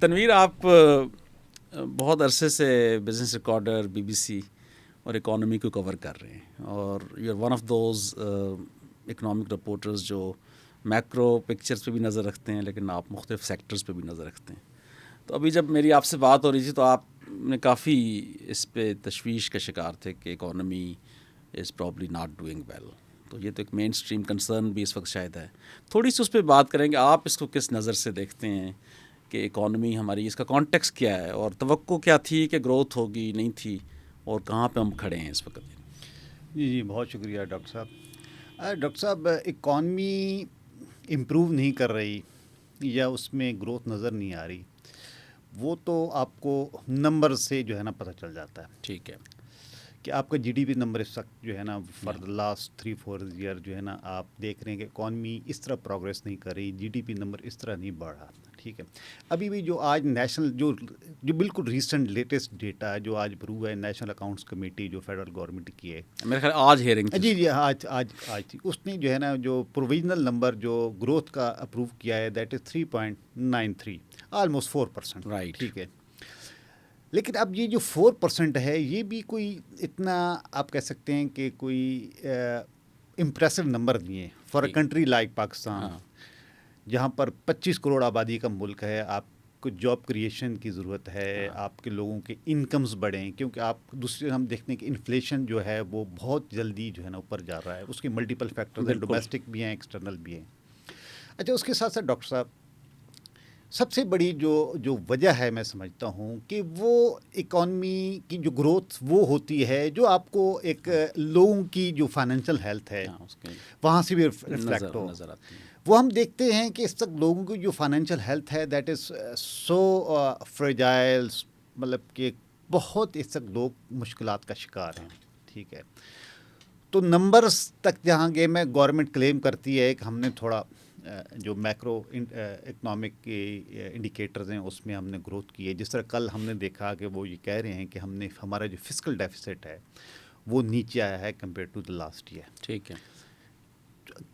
تنویر، آپ بہت عرصے سے بزنس ریکارڈر، BBC اور اکانومی کو کور کر رہے ہیں، اور you are one of those economic reporters جو میکرو پکچرز پہ بھی نظر رکھتے ہیں، لیکن آپ مختلف سیکٹرز پہ بھی نظر رکھتے ہیں. تو ابھی جب میری آپ سے بات ہو رہی تھی تو آپ نے کافی اس پہ تشویش کا شکار تھے کہ economy is probably not doing well. تو یہ تو ایک مین اسٹریم کنسرن بھی اس وقت شاید ہے. تھوڑی سی اس پہ بات کریں گے، آپ اس کو کس نظر سے دیکھتے ہیں کہ اکانومی ہماری، اس کا کانٹیکس کیا ہے، اور توقع کیا تھی کہ گروتھ ہوگی، نہیں تھی، اور کہاں پہ ہم کھڑے ہیں اس وقت؟ جی بہت شکریہ ڈاکٹر صاحب. ڈاکٹر صاحب، اکانومی امپروو نہیں کر رہی یا اس میں گروتھ نظر نہیں آ رہی، وہ تو آپ کو نمبر سے جو ہے نا پتہ چل جاتا ہے. ٹھیک ہے کہ آپ کا GDP نمبر اس وقت جو ہے نا فار دا لاسٹ 3-4 ایئر جو ہے نا آپ دیکھ رہے ہیں کہ اکانومی اس طرح پروگریس نہیں کر رہی، GDP نمبر اس طرح نہیں بڑھ رہا. ٹھیک ہے، ابھی بھی جو آج نیشنل جو بالکل ریسنٹ لیٹسٹ ڈیٹا جو آج اپروو ہے نیشنل اکاؤنٹس کمیٹی جو فیڈرل گورنمنٹ کی ہے، میرے خیال آج ہیئرنگ تھی. جی آج تھی، اس نے جو ہے نا جو پروویژنل نمبر جو گروتھ کا اپروو کیا ہے دیٹ از 3.93، آلموسٹ 4%. رائٹ. ٹھیک ہے، لیکن اب یہ جو 4% ہے یہ بھی کوئی اتنا آپ کہہ سکتے ہیں کہ کوئی امپریسو نمبر نہیں ہے for a country like Pakistan, جہاں پر 25 کروڑ آبادی کا ملک ہے. آپ کو جاب کریشن کی ضرورت ہے، آپ کے لوگوں کے انکمز بڑھیں، کیونکہ آپ دوسرے ہم دیکھتے ہیں کہ انفلیشن جو ہے وہ بہت جلدی جو ہے نا اوپر جا رہا ہے. اس کے ملٹیپل فیکٹرز ہیں، ڈومیسٹک بھی ہیں، ایکسٹرنل بھی ہیں. اچھا، اس کے ساتھ ساتھ ڈاکٹر صاحب سب سے بڑی جو وجہ ہے میں سمجھتا ہوں کہ وہ اکانومی کی جو گروتھ وہ ہوتی ہے جو آپ کو ایک لوگوں کی جو فائنینشیل ہیلتھ ہے وہاں سے بھی ریفلیکٹ ہو. نظر آتی ہے. وہ ہم دیکھتے ہیں کہ اس تک لوگوں کی جو فائنینشیل ہیلتھ ہے دیٹ از سو فریجائل، مطلب کہ بہت اس تک لوگ مشکلات کا شکار ہیں. ٹھیک ہے، تو نمبرز تک جہاں گئے میں گورنمنٹ کلیم کرتی ہے کہ ہم نے تھوڑا جو میکرو اکنامک کے انڈیکیٹرز ہیں اس میں ہم نے گروتھ کی ہے. جس طرح کل ہم نے دیکھا کہ وہ یہ کہہ رہے ہیں کہ ہمارا جو فسکل ڈیفیسٹ ہے وہ نیچے آیا ہے compare to the last year. ٹھیک ہے،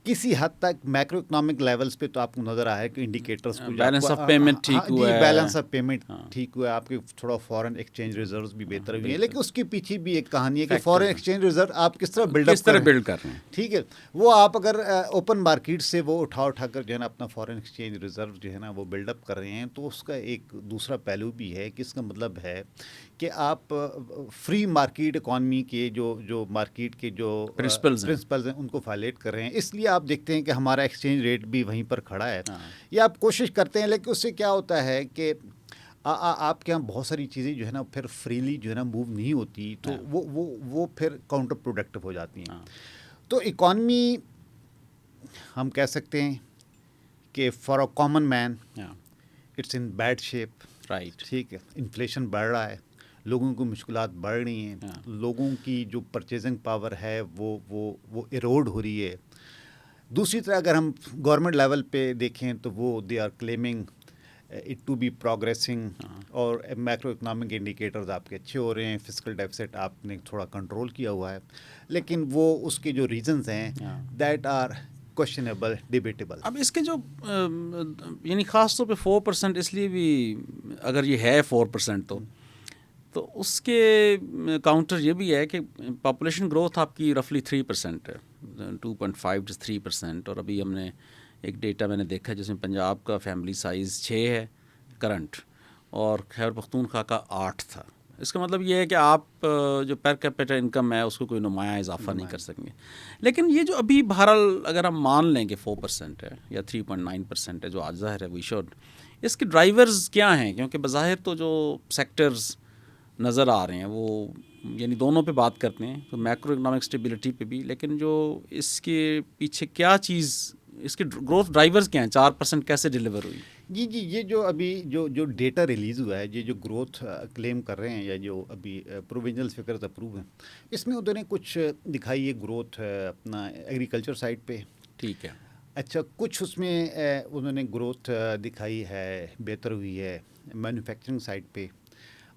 کسی حد تک میکرو اکنامک لیولز پہ تو آپ کو نظر آیا کہ انڈیکیٹرز کو بیلنس آف پیمنٹ ٹھیک ہوا ہے. بیلنس آف پیمنٹ ٹھیک ہوا ہے، آپ کے تھوڑا فارن ایکسچینج ریزروز بھی بہتر ہوئی ہیں. لیکن اس کے پیچھے بھی ایک کہانی ہے کہ فارن ایکسچینج ریزرو آپ کس طرح بلڈ اپ کر رہے ہیں. ٹھیک ہے، وہ آپ اگر اوپن مارکیٹ سے وہ اٹھا کر جو ہے نا اپنا فارن ایکسچینج ریزرو جو ہے نا وہ بلڈ اپ کر رہے ہیں، تو اس کا ایک دوسرا پہلو بھی ہے کہ اس کا مطلب ہے کہ آپ فری مارکیٹ اکانومی کے جو مارکیٹ کے جو پرنسپلز ہیں ان کو وائلیٹ کر رہے ہیں. اس لیے آپ دیکھتے ہیں کہ ہمارا ایکسچینج ریٹ بھی وہیں پر کھڑا ہے. یہ آپ کوشش کرتے ہیں، لیکن اس سے کیا ہوتا ہے کہ آپ کے یہاں بہت ساری چیزیں جو ہے نا پھر فریلی جو ہے نا موو نہیں ہوتی، تو وہ پھر کاؤنٹر پروڈکٹیو ہو جاتی ہیں. تو اکانومی ہم کہہ سکتے ہیں کہ for a common man it's in bad shape. Right. ٹھیک ہے، انفلیشن بڑھ رہا ہے، لوگوں کی مشکلات بڑھ رہی ہیں، لوگوں کی جو پرچیزنگ پاور ہے وہ ایروڈ ہو رہی ہے. دوسری طرح اگر ہم گورنمنٹ لیول پہ دیکھیں تو وہ they are claiming it to be progressing, اور میکرو اکنامک انڈیکیٹرز آپ کے اچھے ہو رہے ہیں، فسکل ڈیفیسٹ آپ نے تھوڑا کنٹرول کیا ہوا ہے. لیکن وہ اس کے جو ریزنز ہیں دیٹ آر کوشچنیبل، ڈیبیٹیبل. اب اس کے جو یعنی خاص طور پہ 4% اس لیے بھی، اگر یہ ہے 4% تو اس کے کاؤنٹر یہ بھی ہے کہ پاپولیشن گروتھ آپ کی رفلی 3% ہے، 2.5 to 3%. اور ابھی ہم نے ایک ڈیٹا میں نے دیکھا جس میں پنجاب کا فیملی سائز 6 ہے کرنٹ، اور خیبر پختونخوا کا 8 تھا. اس کا مطلب یہ ہے کہ آپ جو پر کیپیٹل انکم ہے اس کو کوئی نمایاں اضافہ نہیں کر سکیں گے. لیکن یہ جو ابھی بہرحال اگر ہم مان لیں کہ 4% ہے یا 3.9% ہے جو آج ظاہر ہے وی شوڈ، اس کے ڈرائیورز کیا ہیں؟ کیونکہ بظاہر تو جو سیکٹرز نظر آ رہے ہیں وہ یعنی دونوں پہ بات کرتے ہیں، تو میکرو اکنامک اسٹیبلٹی پہ بھی، لیکن جو اس کے پیچھے کیا چیز، اس کے گروتھ ڈرائیورز کیا ہیں؟ 4% کیسے ڈیلیور ہوئی؟ جی یہ جو ابھی جو ڈیٹا ریلیز ہوا ہے، یہ جو گروتھ کلیم کر رہے ہیں یا جو ابھی پروویژنل فگرز اپروو ہیں، اس میں انہوں نے کچھ دکھائی ہے گروتھ اپنا ایگریکلچر سائڈ پہ. ٹھیک ہے. اچھا، کچھ اس میں انہوں نے گروتھ دکھائی ہے بہتر ہوئی ہے مینوفیکچرنگ سائڈ پہ،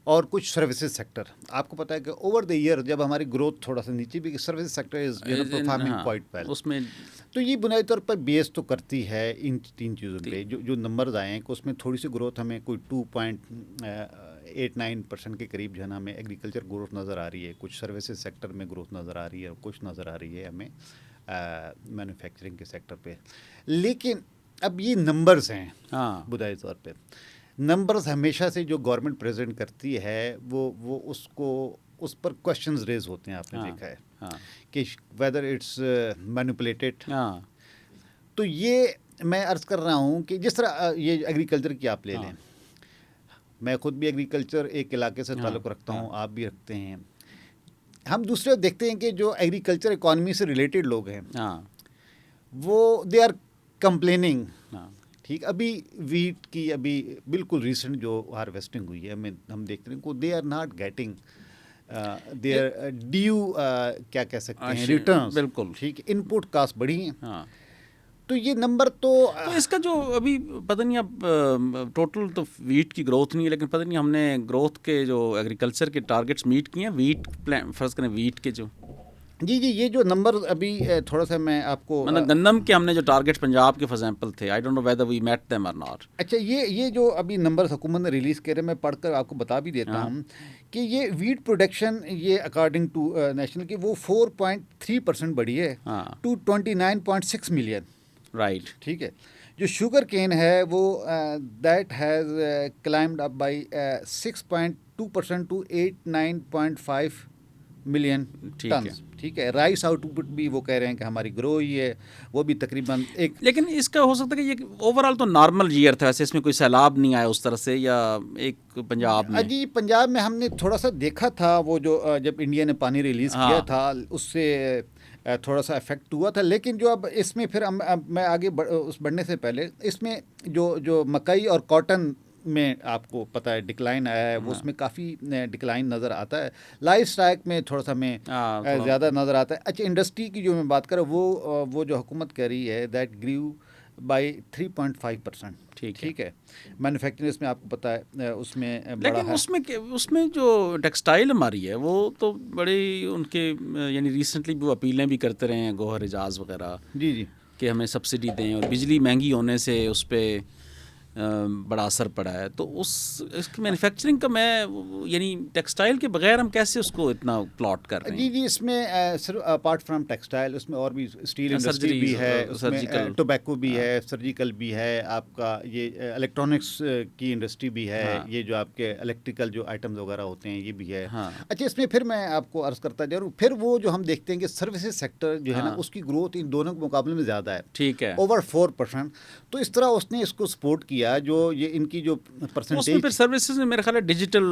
اور کچھ سروسز سیکٹر. آپ کو پتہ ہے کہ اوور دا ایئر جب ہماری گروتھ تھوڑا سا نیچے بھی service sector is performing quite well. اس میں تو یہ بنیادی طور پر بیس تو کرتی ہے ان 3 چیزوں پہ. جو نمبرز آئے ہیں کہ اس میں تھوڑی سی گروتھ ہمیں کوئی 2.89% کے قریب جو ہے نا ہمیں ایگریکلچر گروتھ نظر آ رہی ہے, کچھ سروسز سیکٹر میں گروتھ نظر آ رہی ہے, اور کچھ نظر آ رہی ہے ہمیں مینوفیکچرنگ کے سیکٹر پہ. لیکن اب یہ نمبرز ہیں بنیادی طور پہ. نمبرز ہمیشہ سے جو گورنمنٹ پریزنٹ کرتی ہے وہ اس پر کوشچنز ریز ہوتے ہیں. آپ نے دیکھا ہے کہ ویدر اٹس مینیپولیٹڈ. تو یہ میں عرض کر رہا ہوں کہ جس طرح یہ ایگریکلچر کی آپ لے لیں, میں خود بھی ایگریکلچر ایک علاقے سے تعلق رکھتا ہوں, آپ بھی رکھتے ہیں. ہم دوسرے دیکھتے ہیں کہ جو ایگریکلچر اکانومی سے ریلیٹڈ لوگ ہیں وہ دے آر کمپلیننگ. ٹھیک, ابھی ویٹ کی ابھی بالکل ریسنٹ جو ہارویسٹنگ ہوئی ہے ہم دیکھتے ہیں کہ they are not getting their due کیا کہہ سکتے ہیں ریٹرنس. بالکل ٹھیک, ان پٹ کاسٹ بڑھی ہیں. تو یہ نمبر تو اس کا جو ابھی پتہ نہیں, اب ٹوٹل تو ویٹ کی گروتھ نہیں ہے, لیکن پتہ نہیں ہم نے گروتھ کے جو ایگریکلچر کے ٹارگیٹس میٹ کیے ہیں ویٹ فرض کریں ویٹ کے جو جی یہ جو نمبر ابھی تھوڑا سا میں آپ کو مطلب گندم کے ہم نے جو ٹارگیٹس پنجاب کے فار ایگزامپل تھے, I don't know whether we meet them or not. اچھا, یہ جو ابھی نمبر حکومت نے ریلیز کر رہے, میں پڑھ کر آپ کو بتا بھی دیتا ہوں کہ یہ ویٹ پروڈکشن یہ اکارڈنگ ٹو نیشنل کی وہ 4.3% بڑھی ہے ٹو 29.6 ملین. رائٹ, ٹھیک ہے. جو شوگر کین ہے وہ that has climbed up by 6.2% to 89.5 million tons. ٹھیک ہے. رائس آؤٹ پٹ بھی وہ کہہ رہے ہیں کہ ہماری گرو ہوئی ہے, وہ بھی تقریباً ایک. لیکن اس کا ہو سکتا ہے کہ یہ اوور آل تو نارمل ایئر تھا, ویسے اس میں کوئی سیلاب نہیں آیا اس طرح سے, یا ایک پنجاب میں جی پنجاب میں ہم نے تھوڑا سا دیکھا تھا وہ جو جب انڈیا نے پانی ریلیز کیا تھا اس سے تھوڑا سا افیکٹ ہوا تھا. لیکن جو اب اس میں پھر میں آگے بڑھنے سے پہلے اس میں جو مکئی اور کاٹن میں آپ کو پتہ ہے ڈکلائن آیا ہے, وہ اس میں کافی ڈکلائن نظر آتا ہے. لائف اسٹائک میں تھوڑا سا میں زیادہ نظر آتا ہے. اچھا, انڈسٹری کی جو میں بات کروں وہ جو حکومت کہہ رہی ہے دیٹ گریو بائی 3.5%. ٹھیک ہے. مینوفیکچرنگ اس میں آپ کو پتہ ہے اس میں بڑا ہے. لیکن اس میں جو ٹیکسٹائل ہماری ہے وہ تو بڑی ان کے یعنی ریسنٹلی وہ اپیلیں بھی کرتے رہے ہیں گوہر اعجاز وغیرہ جی کہ ہمیں سبسڈی دیں, اور بجلی مہنگی ہونے سے اس پہ بڑا اثر پڑا ہے. تو اس کی مینوفیکچرنگ کا میں یعنی ٹیکسٹائل کے بغیر ہم کیسے اس کو اتنا پلاٹ کر رہے ہیں؟ جی اس میں اپارٹ فرام ٹیکسٹائل اس میں اور بھی اسٹیل انڈسٹری بھی ہے, اس میں ٹوبیکو بھی ہے, سرجیکل بھی ہے, آپ کا یہ الیکٹرانکس کی انڈسٹری بھی ہے, یہ جو آپ کے الیکٹریکل جو آئٹمز وغیرہ ہوتے ہیں یہ بھی ہے. اچھا, اس میں پھر میں آپ کو عرض کرتا جا رہا ہوں, پھر وہ جو ہم دیکھتے ہیں کہ سروسز سیکٹر جو ہے نا اس کی گروتھ ان دونوں کے مقابلے میں زیادہ ہے. ٹھیک ہے, اوور 4%. تو اس طرح اس نے اس کو سپورٹ کیا جو یہ ان کی جو پرسنٹیج اس میں پھر سروسز میں میرے خیال ہے ڈیجیٹل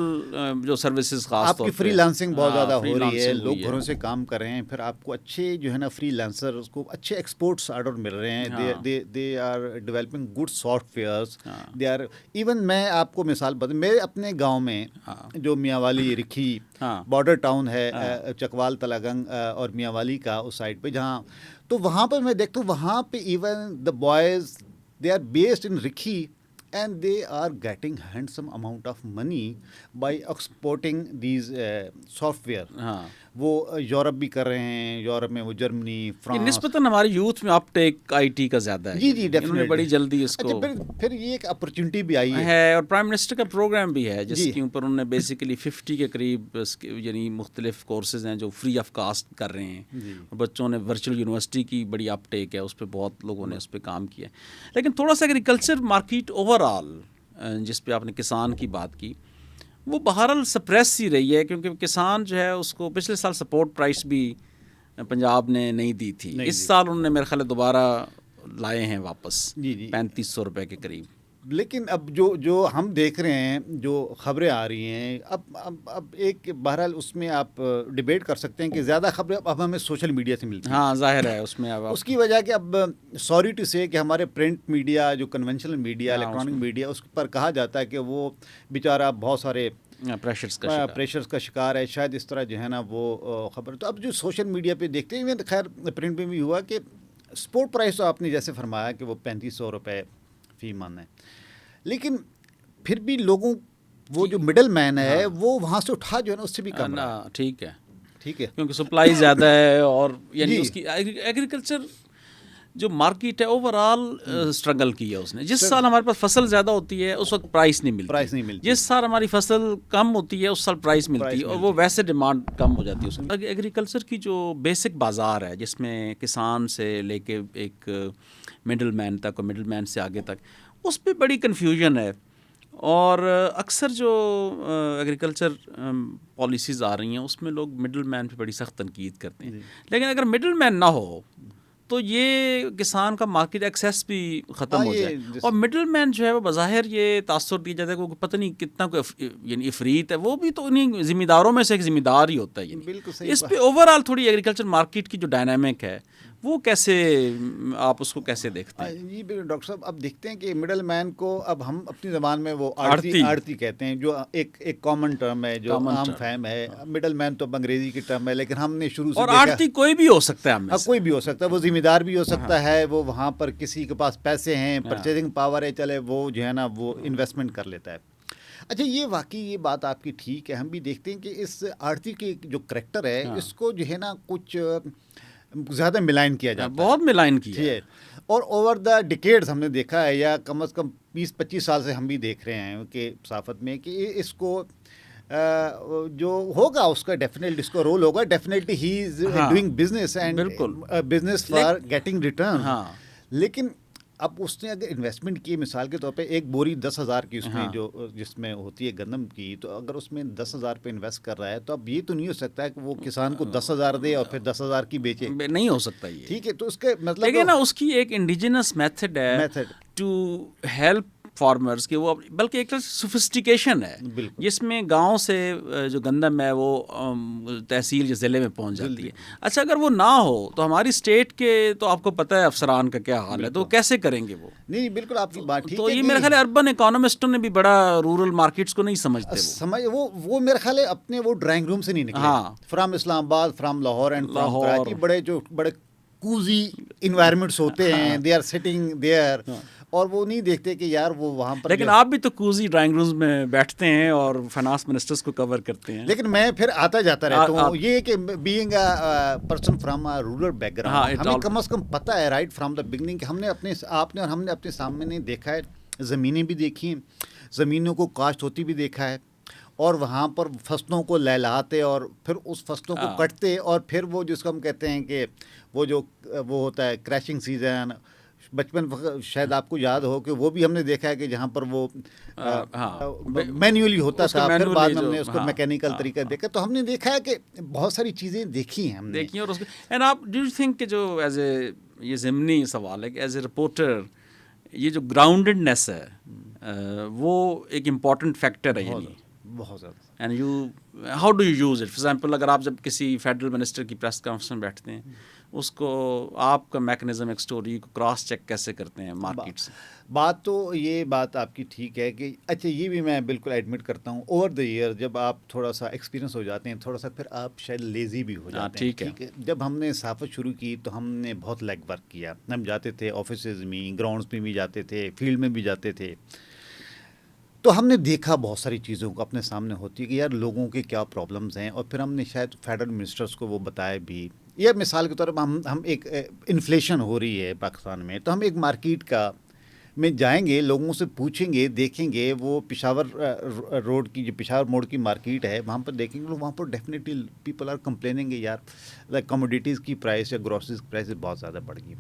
جو سروسز خاص آپ طور کی فری لانسنگ بہت زیادہ ہو رہی ہے, لوگ ہے. گھروں سے کام کر رہے ہیں, پھر آپ کو اچھے جو ہے نا فری لانسر اس کو اچھے ایکسپورٹس آرڈر مل رہے ہیں. They are developing good softwares. They are even میں آپ کو مثال بتا, میرے اپنے گاؤں میں جو میاں والی رکھی بارڈر ٹاؤن ہے چکوال تلاگنگ اور میاں والی کا اس سائڈ پہ, جہاں تو وہاں پر میں دیکھتا ہوں وہاں پہ even the boys they are based in Rikhi and they are getting handsome amount of money by exporting these software. وہ یورپ بھی کر رہے ہیں, یورپ میں وہ جرمنی, فرانس. نسبتاً ہماری یوتھ میں اپ ٹیک آئی ٹی کا زیادہ ہے. جی ڈیفینیٹلی بڑی جلدی اس کو پھر یہ ایک اپرچونٹی بھی آئی ہے, اور پرائم منسٹر کا پروگرام بھی ہے جس کے اوپر انہوں نے بیسیکلی 50 کے قریب یعنی مختلف کورسز ہیں جو فری آف کاسٹ کر رہے ہیں. بچوں نے ورچوئل یونیورسٹی کی بڑی اپ ٹیک ہے, اس پہ بہت لوگوں نے اس پہ کام کیا. لیکن تھوڑا سا ایگریکلچر مارکیٹ اوور آل جس پہ آپ نے کسان کی بات کی وہ بہرحال سپریس ہی رہی ہے, کیونکہ کسان جو ہے اس کو پچھلے سال سپورٹ پرائس بھی پنجاب نے نہیں دی تھی. اس سال انہوں نے میرے خیال دوبارہ لائے ہیں واپس 3500 روپے کے قریب. لیکن اب جو ہم دیکھ رہے ہیں جو خبریں آ رہی ہیں اب ایک بہرحال اس میں آپ ڈیبیٹ کر سکتے ہیں کہ زیادہ خبریں اب ہمیں سوشل میڈیا سے ملتی ہیں. ہاں ظاہر ہے اس میں اس کی وجہ کہ اب سوری ٹو سے کہ ہمارے پرنٹ میڈیا جو کنونشنل میڈیا الیکٹرانک میڈیا اس پر کہا جاتا ہے کہ وہ بیچارہ بہت سارے پریشرز کا شکار ہے, شاید اس طرح جو ہے نا وہ خبر. تو اب جو سوشل میڈیا پہ دیکھتے ہیں, خیر پرنٹ میں بھی ہوا کہ سپورٹ پرائس تو آپ نے جیسے فرمایا کہ وہ 3500 روپے فی من ہے, لیکن پھر بھی لوگوں وہ جو مڈل مین ہے وہ وہاں سے اٹھا جو ہے نا اس سے بھی کم رہا ہے. ٹھیک ہے ٹھیک ہے, کیونکہ سپلائی زیادہ ہے اور یعنی جی. اس کی ایگریکلچر جو مارکیٹ ہے اوور آل اسٹرگل کی ہے اس نے. جس سال ہمارے پاس فصل زیادہ ہوتی ہے اس وقت پرائس نہیں ملتی, جس سال ہماری فصل کم ہوتی ہے اس سال پرائس ملتی ہے, اور وہ ویسے ڈیمانڈ کم ہو جاتی ہے اس کی. ایگریکلچر کی جو بیسک بازار ہے جس میں کسان سے لے کے ایک مڈل مین تک اور مڈل مین سے آگے تک, اس پہ بڑی کنفیوژن ہے. اور اکثر جو ایگریکلچر پالیسیز آ رہی ہیں اس میں لوگ مڈل مین پہ بڑی سخت تنقید کرتے ہیں. لیکن اگر مڈل مین نہ ہو تو یہ کسان کا مارکیٹ ایکسیس بھی ختم ہو جائے. اور مڈل مین جو ہے وہ بظاہر یہ تاثر دیا جاتا ہے کہ وہ پتہ نہیں کتنا کوئی یعنی افریت ہے, وہ بھی تو انہیں ذمہ داروں میں سے ایک ذمہ دار ہی ہوتا ہے. یعنی اس پہ اوور آل تھوڑی ایگریکلچر مارکیٹ کی جو ڈائنامک ہے وہ کیسے آپ اس کو کیسے دیکھتے ہیں؟ جی ڈاکٹر صاحب, اب دیکھتے ہیں کہ مڈل مین کو اب ہم اپنی زبان میں وہ آڑتی کہتے ہیں, جو ایک کامن ٹرم ہے, جو عام فہم ہے. مڈل مین تو انگریزی کی ٹرم ہے, لیکن ہم نے شروع سے اور آڑتی کوئی بھی ہو سکتا ہے, کوئی بھی ہو سکتا ہے, وہ ذمہ دار بھی ہو سکتا ہے, وہ وہاں پر کسی کے پاس پیسے ہیں, پرچیزنگ پاور ہے, چلے وہ جو ہے نا وہ انویسٹمنٹ کر لیتا ہے. اچھا, یہ واقعی یہ بات آپ کی ٹھیک ہے. ہم بھی دیکھتے ہیں کہ اس آڑتی کے جو کریکٹر ہے اس کو جو ہے نا کچھ زیادہ ملائن کیا جاتا ہے, بہت ملائن کیا ہے. اور اوور دا ڈیکیڈز ہم نے دیکھا ہے, یا کم از کم 20-25 سال سے ہم بھی دیکھ رہے ہیں کہ صحافت میں کہ اس کو جو ہوگا اس کا ڈیفینیٹلی اس کا رول ہوگا, definitely he is doing business and business for getting return. لیکن اب اس نے اگر انویسٹمنٹ کی, مثال کے طور پہ ایک بوری 10,000 کی اس میں جو جس میں ہوتی ہے گندم کی, تو اگر اس میں 10,000 پہ انویسٹ کر رہا ہے تو اب یہ تو نہیں ہو سکتا ہے کہ وہ کسان کو 10,000 دے اور پھر 10,000 کی بیچے. نہیں ہو سکتا یہ. ٹھیک ہے, تو اس کا مطلب لیکن نا اس کی ایک انڈیجنس میتھڈ ہے ٹو ہیلپ فارمرز کے, وہ بلکہ ایک سوفسٹیکیشن ہے جس میں گاؤں سے جو گندم ہے وہ تحصیل یا ضلع میں پہنچ جاتی ہے. اچھا, اگر وہ نہ ہو تو ہماری اسٹیٹ کے تو آپ کو پتہ ہے افسران کا کیا حال ہے, تو کیسے کریں گے وہ؟ نہیں بالکل آپ کی بات ٹھیک ہے. تو یہ میرا خیال ہے اربن اکانومسٹوں نے بھی بڑا رورل مارکیٹس کو نہیں سمجھتے, وہ میرا خیال ہے اپنے وہ ڈرائنگ روم سے نہیں نکلے. فرام اسلام آباد, from Lahore and from Karachi, بڑے کوزی انوائرمنٹس ہوتے ہیں, دے آر سٹنگ دیئر, اور وہ نہیں دیکھتے کہ یار وہ وہاں پر. لیکن آپ بھی تو کوزی ڈرائنگ رومز میں بیٹھتے ہیں اور فائنانس منسٹرز کو کور کرتے ہیں. لیکن میں پھر آتا جاتا رہتا ہوں. یہ کہ being a person from a rural back ground, ہمیں کم از کم پتہ ہے رائٹ فرام دا بگننگ کہ ہم نے اپنے سامنے دیکھا ہے, زمینیں بھی دیکھی ہیں, زمینوں کو کاشت ہوتی بھی دیکھا ہے, اور وہاں پر فصلوں کو لہلاتے اور پھر اس فصلوں کو کٹتے, اور پھر وہ جس کو ہم کہتے ہیں کہ وہ ہوتا ہے کریشنگ سیزن. بچپن شاید آپ کو یاد ہو کہ وہ بھی ہم نے دیکھا ہے کہ جہاں پر وہ مینولی ہوتا تھا, پھر بعد میں ہم نے اس کو میکینیکل طریقہ دیکھا. تو ہم نے دیکھا ہے کہ بہت ساری چیزیں دیکھی ہیں ہم نے. اور اس اینڈ آپ ڈو یو تھنک کہ جو ایز اے یہ ضمنی سوال ہے کہ ایز اے رپورٹر یہ جو گراؤنڈڈنیس ہے وہ ایک امپورٹنٹ فیکٹر ہے, یعنی بہت زیادہ. And you how do you use it? For example اگر آپ جب کسی فیڈرل منسٹر کی پریس کانفرنس میں بیٹھتے ہیں, اس کو آپ کا میکنزم ایک سٹوری کو کراس چیک کیسے کرتے ہیں مارکیٹ سے؟ یہ بات آپ کی ٹھیک ہے کہ اچھا, یہ بھی میں بالکل ایڈمٹ کرتا ہوں, اوور دا ایئر جب آپ تھوڑا سا ایکسپیرینس ہو جاتے ہیں, تھوڑا سا پھر آپ شاید لیزی بھی ہو جاتے ہیں. ٹھیک ہے, جب ہم نے صحافت شروع کی تو ہم نے بہت لیگ ورک کیا. ہم جاتے تھے آفیسز میں, گراؤنڈس میں بھی جاتے تھے, فیلڈ میں بھی جاتے تھے, تو ہم نے دیکھا بہت ساری چیزوں کو اپنے سامنے ہوتی ہے کہ یار لوگوں کے کیا پرابلمز ہیں, اور پھر ہم نے شاید فیڈرل منسٹرز کو وہ بتایا بھی. یا مثال کے طور پر ہم ایک انفلیشن ہو رہی ہے پاکستان میں, تو ہم ایک مارکیٹ کا میں جائیں گے, لوگوں سے پوچھیں گے, دیکھیں گے وہ پشاور روڈ کی جو پشاور موڑ کی مارکیٹ ہے وہاں پر دیکھیں گے, وہاں پر ڈیفینیٹلی پیپل آر کمپلیننگ یار کموڈیٹیز کی پرائس یا گروسریز کی پرائس بہت زیادہ بڑھ گئی.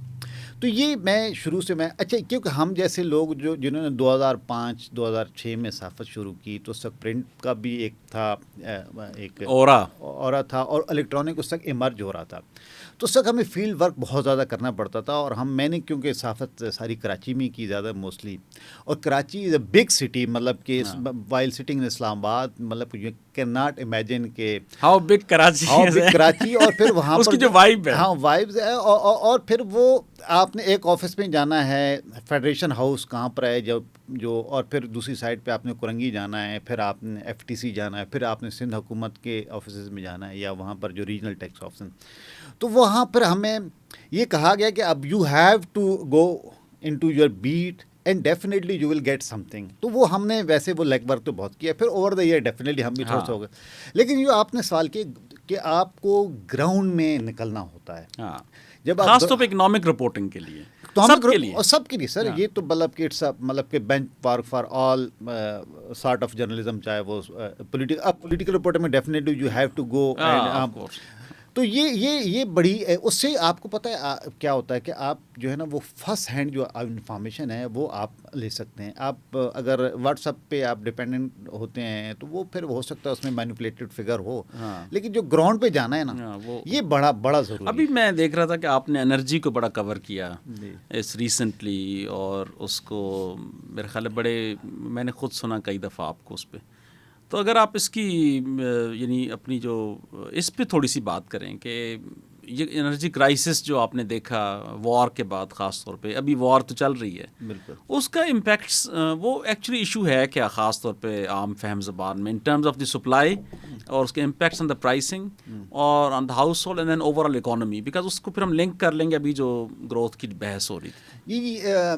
تو یہ میں شروع سے اچھا, کیونکہ ہم جیسے لوگ جنہوں نے 2005-2006 میں صحافت شروع کی, تو اس وقت پرنٹ کا بھی ایک تھا, ایک اورا تھا, اور الیکٹرانک اس وقت ایمرج ہو رہا تھا. تو اس وقت ہمیں فیلڈ ورک بہت زیادہ کرنا پڑتا تھا. اور میں نے کیونکہ صحافت ساری کراچی میں کی زیادہ موسٹلی, اور کراچی از اے بگ سٹی, مطلب کہ وائل سٹنگ ان اسلام آباد, مطلب یو کین ناٹ امیجن کہ ہاؤ بگ کراچی, اور پھر وہاں پر جو وائب ہے, وائبز ہے, اور پھر وہ آپ نے ایک آفس میں جانا ہے, فیڈریشن ہاؤس کہاں پر ہے جو اور پھر دوسری سائڈ پہ آپ نے کرنگی جانا ہے, پھر آپ نے FTC جانا ہے, پھر آپ نے سندھ حکومت کے آفیسز میں جانا ہے, یا وہاں پر جو ریجنل ٹیکس آفس. تو وہاں پر ہمیں یہ کہا گیا کہ اب you have to go into your beat and definitely you will get something. تو وہ ہم نے ویسے وہ لیگ ورک تو بہت کیا, پھر اوور دا ایئر ڈیفینیٹلی ہم بھی تھوڑا سا ہو گئے. لیکن جو آپ نے سوال کیا کہ آپ کو گراؤنڈ میں نکلنا ہوتا ہے, ہاں, جب خاص طور پہ اکنامک رپورٹنگ کے لیے, سب کے لیے سر, یہ تو مطلب کہ اٹس مطلب کہ benchmark for all sort of journalism, چاہے وہ پولیٹیکل رپورٹنگ میں definitely you have to go. تو یہ بڑی, اس سے آپ کو پتہ ہے کیا ہوتا ہے کہ آپ جو ہے نا وہ فرسٹ ہینڈ جو انفارمیشن ہے وہ آپ لے سکتے ہیں. آپ اگر واٹس ایپ پہ آپ ڈپینڈنٹ ہوتے ہیں تو وہ پھر ہو سکتا ہے اس میں مینیپولیٹڈ فگر ہو, لیکن جو گراؤنڈ پہ جانا ہے نا یہ بڑا ضروری ہے. ابھی میں دیکھ رہا تھا کہ آپ نے انرجی کو بڑا کور کیا اس ریسنٹلی, اور اس کو میرے خیال ہے بڑے, میں نے خود سنا کئی دفعہ آپ کو اس پہ. تو اگر آپ اس کی یعنی اپنی جو اس پہ تھوڑی سی بات کریں کہ یہ انرجی کرائسس جو آپ نے دیکھا وار کے بعد, خاص طور پہ ابھی وار تو چل رہی ہے, بالکل اس کا امپیکٹس وہ ایکچولی ایشو ہے کیا خاص طور پہ عام فہم زبان میں in terms of the supply اور اس کے امپیکٹس آن دا پرائسنگ اور on the household and then overall economy, because اس کو پھر ہم لنک کر لیں گے ابھی جو گروتھ کی بحث ہو رہی تھی.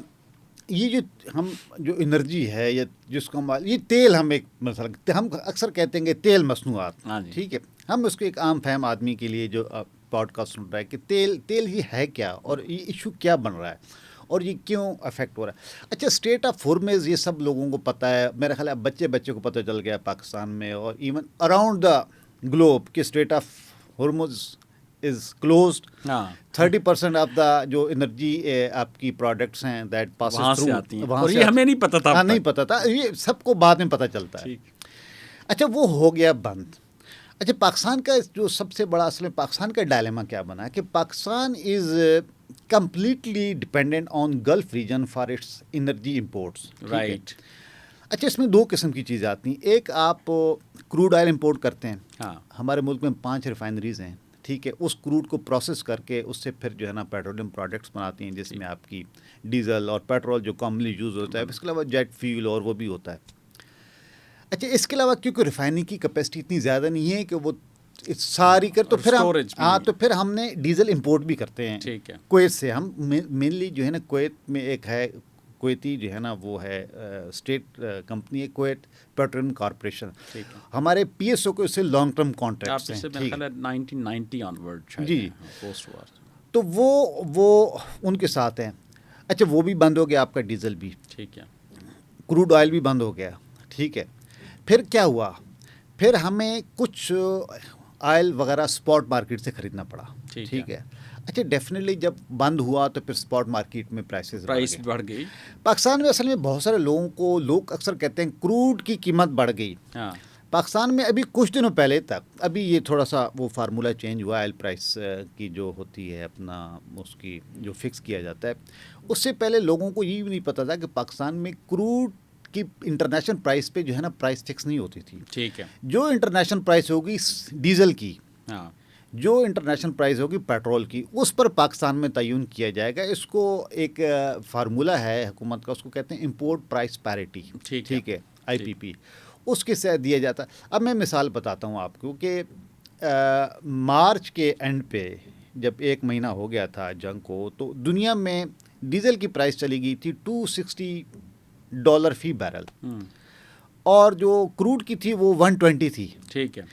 یہ جو ہم جو انرجی ہے یا جس کو ہم یہ تیل, ہم ایک مثلا ہم اکثر کہتے ہیں کہ تیل مصنوعات, ٹھیک ہے, ہم اس کو ایک عام فہم آدمی کے لیے جو پوڈ کاسٹ سن رہا ہے کہ تیل یہ ہے کیا, اور یہ ایشو کیا بن رہا ہے, اور یہ کیوں افیکٹ ہو رہا ہے. اچھا, اسٹریٹ آف ہارمز یہ سب لوگوں کو پتہ ہے, میرا خیال ہے بچے کو پتہ چل گیا پاکستان میں اور ایون اراؤنڈ دا گلوب کہ strait of Hormuz is closed. 30% of the جو انرجی آپ کی پروڈکٹس ہیں دیٹ پاسز تھرو, اور یہ ہمیں نہیں پتہ تھا. نہیں پتہ تھا, یہ سب کو بعد میں پتہ چلتا ہے. اچھا, وہ ہو گیا بند. اچھا, پاکستان کا جو سب سے بڑا اصل میں پاکستان کا ڈائلیما کیا بنا کہ Pakistan is completely dependent on golf region for its energy imports. Right. اچھا, اس میں دو قسم کی چیزیں آتی ہیں. ایک آپ کروڈ آئل امپورٹ کرتے ہیں, ہمارے ملک میں 5 ریفائنریز ہیں, ٹھیک ہے, اس کروڈ کو پروسیس کر کے اس سے پھر جو ہے نا پیٹرولیم پروڈکٹس بناتی ہیں, جس میں آپ کی ڈیزل اور پیٹرول جو کامنلی یوز ہوتا ہے, اس کے علاوہ جیٹ فیول اور وہ بھی ہوتا ہے. اچھا, اس کے علاوہ کیونکہ ریفائننگ کی کیپیسٹی اتنی زیادہ نہیں ہے کہ وہ ساری کر, تو پھر تو پھر ہم نے ڈیزل امپورٹ بھی کرتے ہیں کویت سے. ہم مینلی جو ہے نا کویت میں ایک ہے کویتی جو ہے نا وہ ہے اسٹیٹ کمپنی ہے کویت پیٹرولیم کارپوریشن. ہمارے پی ایس او کو اس سے لانگ ٹرم کانٹریکٹس ہیں. جی, تو وہ ان کے ساتھ ہیں. اچھا, وہ بھی بند ہو گیا آپ کا ڈیزل بھی, ٹھیک ہے, کروڈ آئل بھی بند ہو گیا, ٹھیک ہے. پھر کیا ہوا, پھر ہمیں کچھ آئل وغیرہ اسپاٹ مارکیٹ سے خریدنا پڑا, ٹھیک ہے. اچھا, ڈیفینیٹلی جب بند ہوا تو پھر اسپاٹ مارکیٹ میں پرائس بڑھ گئی. پاکستان میں اصل میں بہت سارے لوگ اکثر کہتے ہیں کروڈ کی قیمت بڑھ گئی. پاکستان میں ابھی کچھ دنوں پہلے تک, ابھی یہ تھوڑا سا وہ فارمولہ چینج ہوا آئل پرائس کی جو ہوتی ہے اپنا اس کی جو فکس کیا جاتا ہے. اس سے پہلے لوگوں کو یہ بھی نہیں پتا تھا کہ پاکستان میں کروڈ کی انٹرنیشنل پرائس پہ جو ہے نا پرائس فکس نہیں ہوتی تھی. ٹھیک ہے, جو انٹرنیشنل پرائس ہوگی ڈیزل کی, جو انٹرنیشنل پرائز ہوگی پیٹرول کی, اس پر پاکستان میں تعین کیا جائے گا. اس کو ایک فارمولہ ہے حکومت کا, اس کو کہتے ہیں امپورٹ پرائس پیرٹی, ٹھیک ہے, IPP, اس کے سے دیا جاتا. اب میں مثال بتاتا ہوں آپ کو کہ مارچ کے اینڈ پہ جب 1 مہینہ ہو گیا تھا جنگ کو, تو دنیا میں ڈیزل کی پرائس چلی گئی تھی $260 فی بیرل, اور جو کروڈ کی تھی وہ 120 تھی. ٹھیک ہے.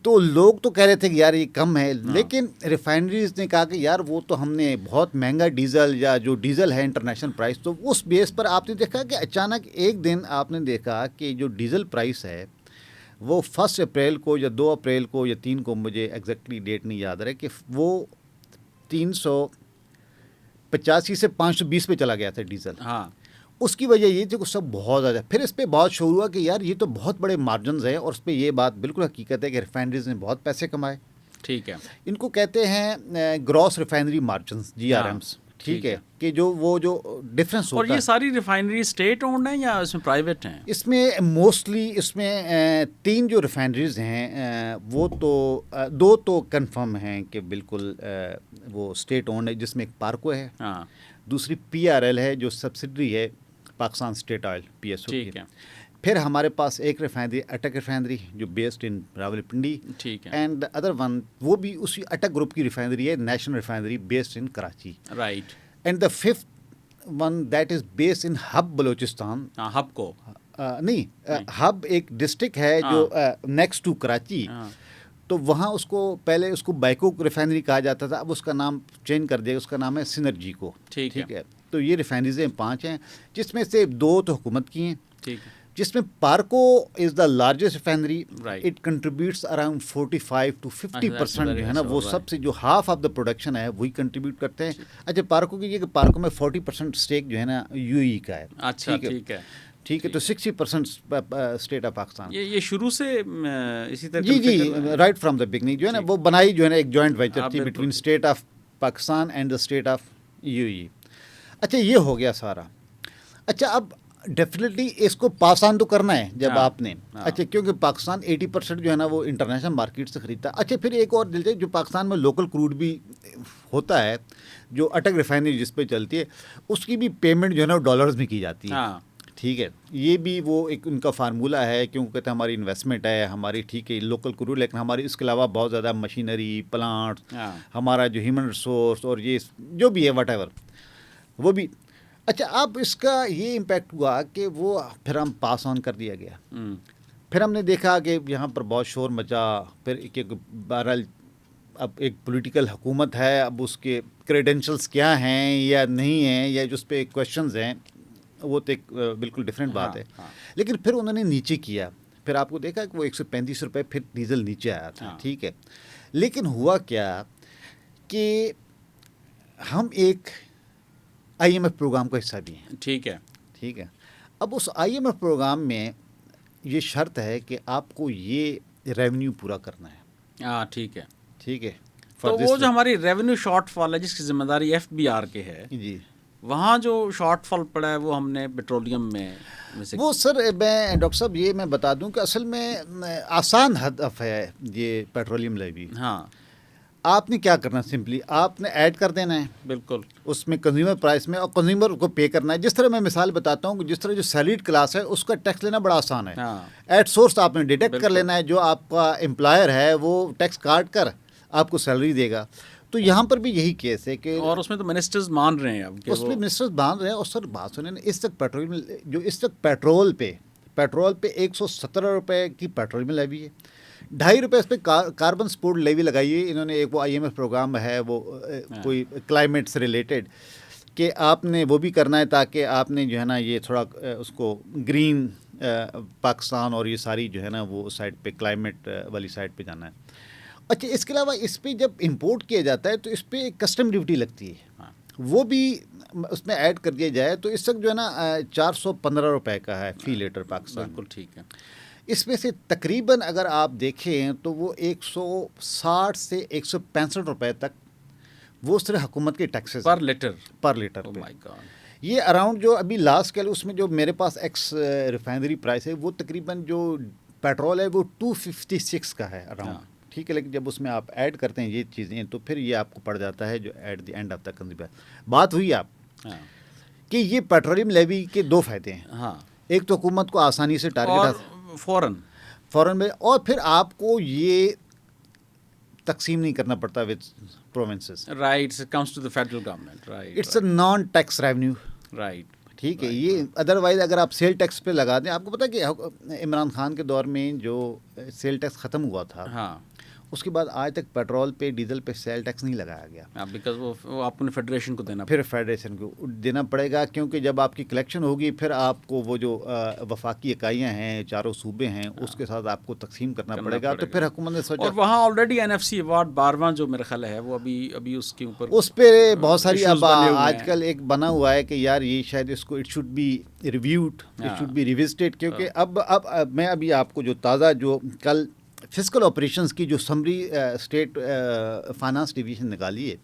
تو لوگ تو کہہ رہے تھے کہ یار یہ کم ہے, لیکن ریفائنریز نے کہا کہ یار وہ تو ہم نے بہت مہنگا ڈیزل, یا جو ڈیزل ہے انٹرنیشنل پرائس, تو اس بیس پر آپ نے دیکھا کہ اچانک ایک دن آپ نے دیکھا کہ جو ڈیزل پرائس ہے وہ 1 اپریل کو یا 2 اپریل کو یا 3 کو, مجھے ایگزیکٹلی ڈیٹ نہیں یاد رہے, کہ وہ 385 سے 520 پہ چلا گیا تھا ڈیزل. اس کی وجہ یہ تھی کہ سب بہت زیادہ, پھر اس پہ بہت شور ہوا کہ یار یہ تو بہت بڑے مارجنز ہیں, اور اس پہ یہ بات بالکل حقیقت ہے کہ ریفائنریز نے بہت پیسے کمائے. ٹھیک ہے, ان کو کہتے ہیں گراس ریفائنری مارجنز, GRMs, ٹھیک ہے, کہ وہ جو ڈفرینس ہوتا ہے. اور یہ ساری ریفائنری اسٹیٹ اونڈ ہیں یا اس میں پرائیویٹ ہیں؟ اس میں موسٹلی اس میں 3 جو ریفائنریز ہیں وہ تو 2 تو کنفرم ہیں کہ بالکل وہ اسٹیٹ اونڈ ہے, جس میں ایک پارکو ہے, دوسری PRL ہے جو سبسڈری ہے پاکستان اسٹیٹ آئل PSO کی. پھر ہمارے پاس ایک ریفائنری اٹک ریفائنری جو based in Rawalpindi, and other one وہ بھی اسی اٹک گروپ کی ریفائنری ہے, national refinery based in Karachi. Right. And the 5th one that is base in hub Balochistan. ہاں ہب کو نہیں, ہب ایک ڈسٹرکٹ ہے جو نیکسٹ ٹو کراچی. تو وہاں اس کو پہلے اس کو بائیکوک ریفائنری کہا جاتا تھا, اب اس کا نام چینج کر دیا, اس کا نام ہے سینرجی کو. ٹھیک ہے, تو یہ ریفائنریزیں 5 ہیں, جس میں سے 2 تو حکومت کی ہیں. ٹھیک ہے, جس میں PARCO is the largest refinery. It contributes around 45 to 50% جو ہے نا, وہ سب سے جو ہاف آف دا پروڈکشن ہے وہی کنٹریبیوٹ کرتے ہیں. اچھا, پارکو کی یہ کہ پارکو میں 40% اسٹیک جو ہے نا یو ای کا ہے. اچھا ٹھیک ہے, ٹھیک ہے, تو 60% اسٹیٹ آف پاکستان. یہ شروع سے اسی طرح جی رائٹ فرام دا بگننگ جو ہے نا, وہ بنائی جو ہے نا ایک جوائنٹ وینچر تھی between state of Pakistan and the state of U E. اچھا, یہ ہو گیا سارا. اچھا, اب ڈیفینیٹلی اس کو پاس آن تو کرنا ہے جب آپ نے. اچھا, کیونکہ پاکستان 80% جو ہے نا وہ انٹرنیشنل مارکیٹ سے خریدتا ہے. اچھا, پھر ایک اور دلچسپ, جو پاکستان میں لوکل کروڈ بھی ہوتا ہے, جو اٹک ریفائنری جس پہ چلتی ہے, اس کی بھی پیمنٹ جو ہے نا ڈالرز میں کی جاتی ہے. ٹھیک ہے, یہ بھی وہ ایک ان کا فارمولہ ہے, کیونکہ کہتے ہیں ہماری انویسٹمنٹ ہے ہماری, ٹھیک ہے, لوکل کروڈ, لیکن ہماری اس کے علاوہ بہت زیادہ مشینری, پلانٹ, ہمارا جو ہیومن ریسورس اور یہ جو بھی ہے واٹ ایور وہ بھی. اچھا, اب اس کا یہ امپیکٹ ہوا کہ وہ پھر ہم پاس آن کر دیا گیا. پھر ہم نے دیکھا کہ یہاں پر بہت شور مچا. پھر بہرحال اب ایک پولیٹیکل حکومت ہے, اب اس کے کریڈینشلز کیا ہیں یا نہیں ہیں, یا جو اس پہ کویشچنز ہیں, وہ تو ایک بالکل ڈفرینٹ بات ہے. لیکن پھر انہوں نے نیچے کیا. پھر آپ کو دیکھا کہ وہ 135 روپے پھر ڈیزل نیچے آیا تھا. ٹھیک ہے, لیکن ہوا کیا کہ ہم ایک IMF پروگرام کا حصہ بھی ہیں. ٹھیک ہے, اب اس IMF پروگرام میں یہ شرط ہے کہ آپ کو یہ ریونیو پورا کرنا ہے. ٹھیک ہے, تو وہ جو ہماری ریونیو شارٹ فال ہے جس کی ذمہ داری FBR کے ہے, جی, وہاں جو شارٹ فال پڑا ہے وہ ہم نے پیٹرولیم میں وہ سر میں ڈاکٹر صاحب یہ میں بتا دوں کہ اصل میں آسان ہدف ہے یہ پیٹرولیم لیوی. ہاں, آپ نے کیا کرنا, سمپلی آپ نے ایڈ کر دینا ہے بالکل اس میں کنزیومر پرائس میں, اور کنزیومر کو پے کرنا ہے. جس طرح میں مثال بتاتا ہوں کہ جس طرح جو سیلریڈ کلاس ہے اس کا ٹیکس لینا بڑا آسان ہے. ایٹ سورس آپ نے ڈیڈکٹ کر لینا ہے, جو آپ کا امپلائر ہے وہ ٹیکس کاٹ کر آپ کو سیلری دے گا. تو یہاں پر بھی یہی کیس ہے کہ, اور اس میں تو منسٹرز مان رہے ہیں, اب اس میں منسٹرز مان رہے ہیں. اور سر بات سنیں, اس وقت پیٹرول پہ 117 روپے کی پیٹرول لیوی ہے, 2.5 روپے اس پہ کاربن سپورٹ لیوی لگائی ہے انہوں نے. ایک وہ IMF پروگرام ہے, وہ کوئی کلائمیٹ سے ریلیٹڈ, کہ آپ نے وہ بھی کرنا ہے تاکہ آپ نے جو ہے نا یہ تھوڑا اس کو گرین پاکستان اور یہ ساری جو ہے نا وہ سائڈ پہ کلائمیٹ والی سائڈ پہ جانا ہے. اچھا, اس کے علاوہ اس پہ جب امپورٹ کیا جاتا ہے تو اس پہ ایک کسٹم ڈیوٹی لگتی ہے, وہ بھی اس میں ایڈ کر دیا جائے تو اس وقت جو ہے نا 415 روپے کا ہے فی لیٹر پاکستان. بالکل ٹھیک ہے. اس میں سے تقریباً اگر آپ دیکھیں تو وہ 160 سے 165 روپے تک وہ صرف حکومت کے ٹیکسز پر لیٹر پہ. یہ اراؤنڈ جو ابھی لاسٹ کے اس میں جو میرے پاس ایکس ریفائنری پرائس ہے, وہ تقریباً جو پیٹرول ہے وہ 256 کا ہے اراؤنڈ. ٹھیک ہے, لیکن جب اس میں آپ ایڈ کرتے ہیں یہ چیزیں تو پھر یہ آپ کو پڑ جاتا ہے جو at the end of the consumer. بات ہوئی آپ کہ یہ پیٹرولیم لیوی کے 2 فائدے ہیں. ایک تو حکومت کو آسانی سے ٹارگیٹ فوراً میں, اور پھر آپ کو یہ تقسیم نہیں کرنا پڑتا with provinces. Right, it comes to the federal government. Right, it's a non tax revenue. Right, ٹھیک ہے. یہ ادروائز اگر آپ سیل ٹیکس پہ لگا دیں, آپ کو پتا کہ عمران خان کے دور میں جو سیل ٹیکس ختم ہوا تھا, اس کے بعد آج تک پیٹرول پہ ڈیزل پہ سیل ٹیکس نہیں لگایا گیا. بیکاز وہ آپ کو فیڈریشن کو دینا, پھر فیڈریشن کو دینا پڑے گا, کیونکہ جب آپ کی کلیکشن ہوگی پھر آپ کو وہ جو وفاقی اکائیاں ہیں, 4 صوبے ہیں, اس کے ساتھ آپ کو تقسیم کرنا پڑے گا. تو پھر حکومت نے سوچا, اور وہاں آلریڈی NFC ایوارڈ 12واں جو میرا خیال ہے وہ ابھی اس کے اوپر اس پہ بہت ساری اب آج کل ایک بنا ہوا ہے کہ یار یہ شاید اس کو it should be reviewed, it should be revisited, کیونکہ اب میں ابھی آپ کو جو تازہ جو کل فسکل آپریشنز کی جو سمری اسٹیٹ فائنانس ڈویژن نکالی ہے,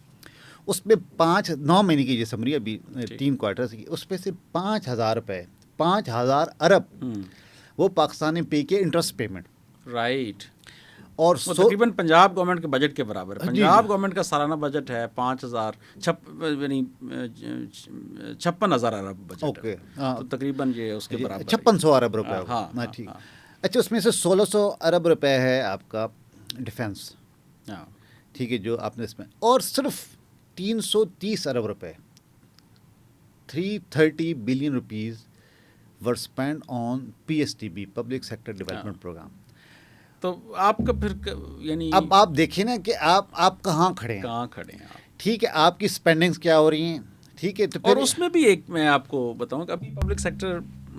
اس پہ 9 مہینے کی یہ سمری ابھی 3 کوارٹرز کی, اس پہ سے 5,000 روپے 5,000 ارب وہ پاکستان نے پے کیے انٹرسٹ پیمنٹ. رائٹ, اور تقریباً پنجاب گورنمنٹ کے بجٹ کے برابر. پنجاب گورنمنٹ کا سالانہ بجٹ ہے 56,000 ارب بجٹ. اوکے, تو تقریباً یہ اس کے برابر 5600 ارب روپے. ہاں ٹھیک. اچھا, اس میں سے 1600 ارب روپے ہے آپ کا ڈیفینس. ٹھیک ہے, جو آپ نے اس میں, اور صرف 330 ارب روپے 330 billion rupees were spent on PSDB, Public Sector Development Program. تو آپ کا پھر یعنی اب آپ دیکھیں نا کہ آپ کہاں کھڑے ہیں, کہاں کھڑے ہیں آپ, ٹھیک ہے, آپ کی اسپینڈنگس کیا ہو رہی ہیں, ٹھیک ہے. تو اور اس میں بھی ایک میں آپ کو بتاؤں کہ ابھی پبلک سیکٹر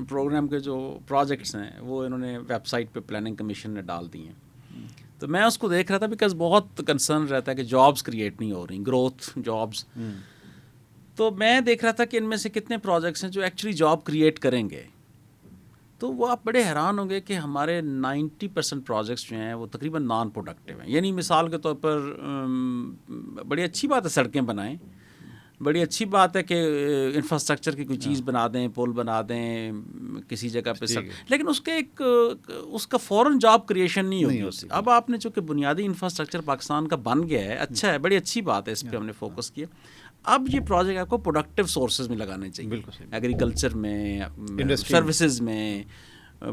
پروگرام کے جو پروجیکٹس ہیں وہ انہوں نے ویب سائٹ پہ پلاننگ کمیشن نے ڈال دی ہیں. تو میں اس کو دیکھ رہا تھا بیکاز بہت کنسرن رہتا ہے کہ جابس کریٹ نہیں ہو رہی, گروتھ جابس. تو میں دیکھ رہا تھا کہ ان میں سے کتنے پروجیکٹس ہیں جو ایکچولی جاب کریٹ کریں گے. تو وہ آپ بڑے حیران ہوں گے کہ ہمارے 90% پروجیکٹس جو ہیں وہ تقریباً نان پروڈکٹیو ہیں. یعنی مثال کے طور پر بڑی اچھی بات ہے سڑکیں بنائیں, بڑی اچھی بات ہے کہ انفراسٹرکچر کی کوئی چیز بنا دیں, پول بنا دیں کسی جگہ پہ, لیکن اس کے اس کا فوراً جاب کریشن نہیں ہوگی. اب آپ نے چونکہ بنیادی انفراسٹرکچر پاکستان کا بن گیا ہے, اچھا ہے, بڑی اچھی بات ہے, اس پہ ہم نے فوکس کیا. اب یہ پروجیکٹ آپ کو پروڈکٹیو سورسز میں لگانے چاہیے, ایگریکلچر میں, سروسز میں.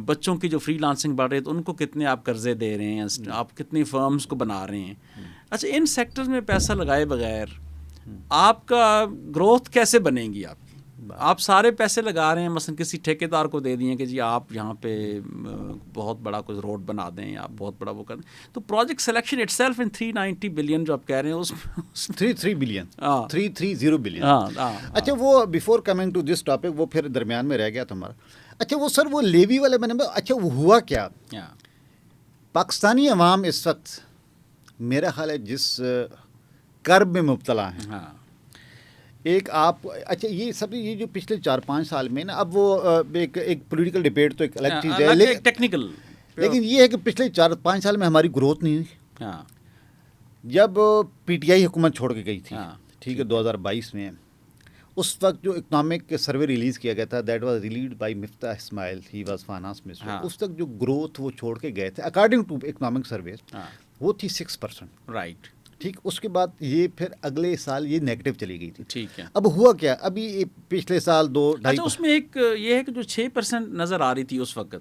بچوں کی جو فری لانسنگ بڑھ رہی ہے تو ان کو کتنے آپ قرضے دے رہے ہیں, آپ کتنی فرمز کو بنا رہے ہیں. اچھا, ان سیکٹرز میں پیسہ لگائے بغیر آپ کا گروتھ کیسے بنے گی آپ کی؟ آپ سارے پیسے لگا رہے ہیں, مثلا کسی ٹھیکیدار کو دے دیے کہ جی آپ یہاں پہ بہت بڑا کوئی روڈ بنا دیں, آپ بہت بڑا وہ کر دیں. تو project selection it self in 390 billion جو آپ کہہ رہے ہیں اس 330 بلین. اچھا, وہ before coming to this topic وہ پھر درمیان میں رہ گیا تھا ہمارا. اچھا, وہ سر وہ لیوی والے میں نے, اچھا وہ ہوا کیا؟ پاکستانی عوام اس وقت میرا خیال ہے جس کرب میں مبتلا ہیں, ایک آپ اچھا یہ سب یہ جو پچھلے 4-5 سال میں نا, اب وہ ایک پولیٹیکل ڈبیٹ تو ایک الگ چیز ہے, ٹیکنیکل, لیکن یہ ہے کہ پچھلے 4-5 سال میں ہماری گروتھ نہیں ہوئی. جب پی ٹی آئی حکومت چھوڑ کے گئی تھی, ٹھیک ہے, 2022 میں, اس وقت جو اکنامک سروے ریلیز کیا گیا تھا, that was relayed by Miftah Ismail, he was finance minister. اس وقت جو گروتھ وہ چھوڑ کے گئے تھے اکارڈنگ ٹو اکنامک سروے وہ تھی 6%. رائٹ, ٹھیک. اس کے بعد یہ پھر اگلے سال یہ نیگیٹو چلی گئی تھی. ٹھیک ہے. اب ہوا کیا, ابھی پچھلے سال 2-2.5. اچھا, اس میں ایک یہ ہے کہ جو 6% نظر آ رہی تھی اس وقت,